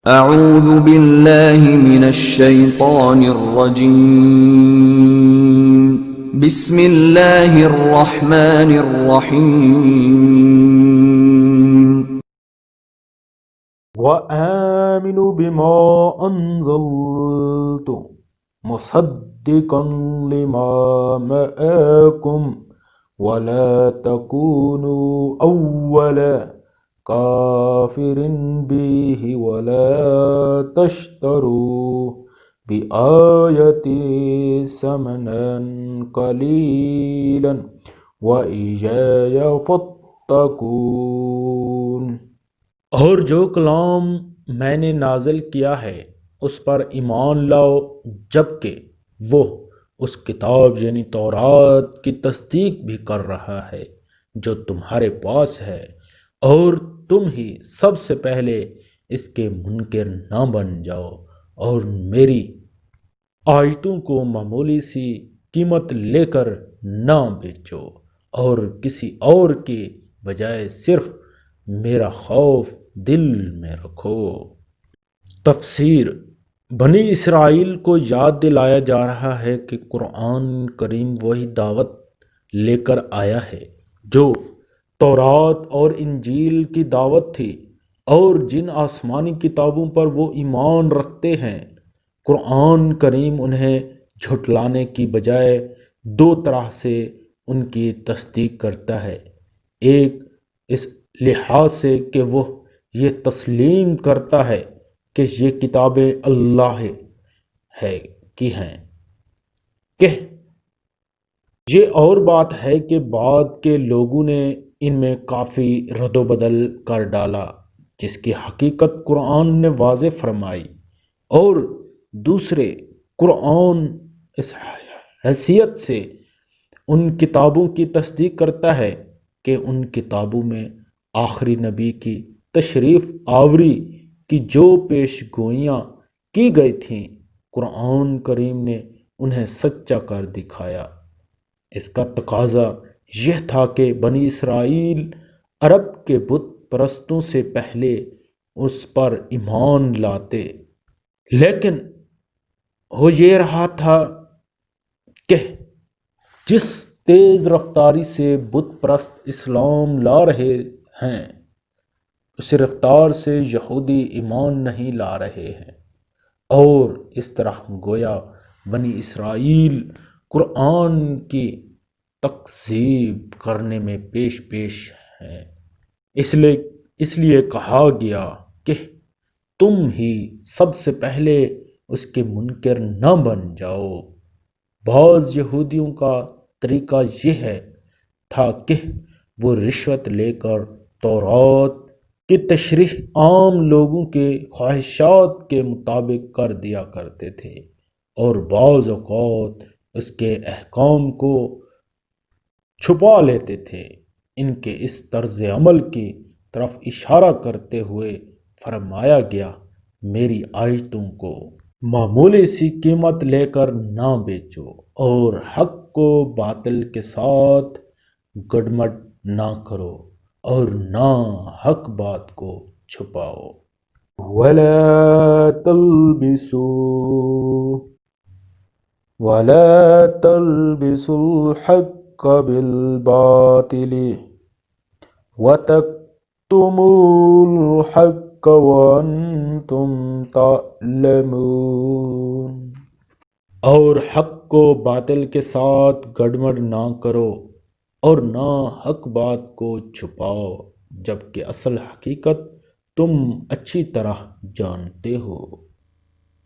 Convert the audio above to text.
اعوذ باللہ من الشیطان الرجیم بسم اللہ الرحمن الرحیم وآمنوا بما أنزلت مصدقا لما معكم ولا تكونوا أول كافر به ولا تشتروا بآياتي ثمنا قليلا وإياي فاتقون۔ اور جو کلام میں نے نازل کیا ہے اس پر ایمان لاؤ، جبکہ وہ اس کتاب یعنی تورات کی تصدیق بھی کر رہا ہے جو تمہارے پاس ہے، اور تم ہی سب سے پہلے اس کے منکر نہ بن جاؤ، اور میری آیتوں کو معمولی سی قیمت لے کر نہ بیچو، اور کسی اور کی بجائے صرف میرا خوف دل میں رکھو۔ تفسیر: بنی اسرائیل کو یاد دلایا جا رہا ہے کہ قرآن کریم وہی دعوت لے کر آیا ہے جو تورات اور انجیل کی دعوت تھی، اور جن آسمانی کتابوں پر وہ ایمان رکھتے ہیں۔ قرآن کریم انہیں جھٹلانے کی بجائے دو طرح سے ان کی تصدیق کرتا ہے۔ ایک اس لحاظ سے کہ وہ یہ تسلیم کرتا ہے کہ یہ کتابیں اللہ کی ہیں کہ یہ اور بات ہے کہ بعد کے لوگوں نے ان میں کافی رد و بدل کر ڈالا جس کی حقیقت قرآن نے واضح فرمائی، اور دوسرے قرآن اس حیثیت سے ان کتابوں کی تصدیق کرتا ہے کہ ان کتابوں میں آخری نبی کی تشریف آوری کی جو پیش گوئیاں کی گئی تھیں، قرآن کریم نے انہیں سچا کر دکھایا۔ اس کا تقاضا یہ تھا کہ بنی اسرائیل عرب کے بت پرستوں سے پہلے اس پر ایمان لاتے، لیکن ہو یہ رہا تھا کہ جس تیز رفتاری سے بت پرست اسلام لا رہے ہیں، اس رفتار سے یہودی ایمان نہیں لا رہے ہیں، اور اس طرح گویا بنی اسرائیل قرآن کی تکذیب کرنے میں پیش ہیں۔ اس لیے کہا گیا کہ تم ہی سب سے پہلے اس کے منکر نہ بن جاؤ۔ بعض یہودیوں کا طریقہ یہ تھا کہ وہ رشوت لے کر تورات کی تشریح عام لوگوں کے خواہشات کے مطابق کر دیا کرتے تھے، اور بعض اوقات اس کے احکام کو چھپا لیتے تھے۔ ان کے اس طرز عمل کی طرف اشارہ کرتے ہوئے فرمایا گیا، میری آیتوں کو معمولی سی قیمت لے کر نہ بیچو، اور حق کو باطل کے ساتھ گڈمڈ نہ کرو، اور نہ حق بات کو چھپاؤ۔ وَلَا تَلْبِسُوا الْحَقَّ بِالْبَاطِلِ وَتَكْتُمُوا الْحَقَّ وَأَنْتُمْ تَعْلَمُونَ۔ اور حق کو باطل کے ساتھ گڑبڑ نہ کرو، اور نہ حق بات کو چھپاؤ، جبکہ اصل حقیقت تم اچھی طرح جانتے ہو۔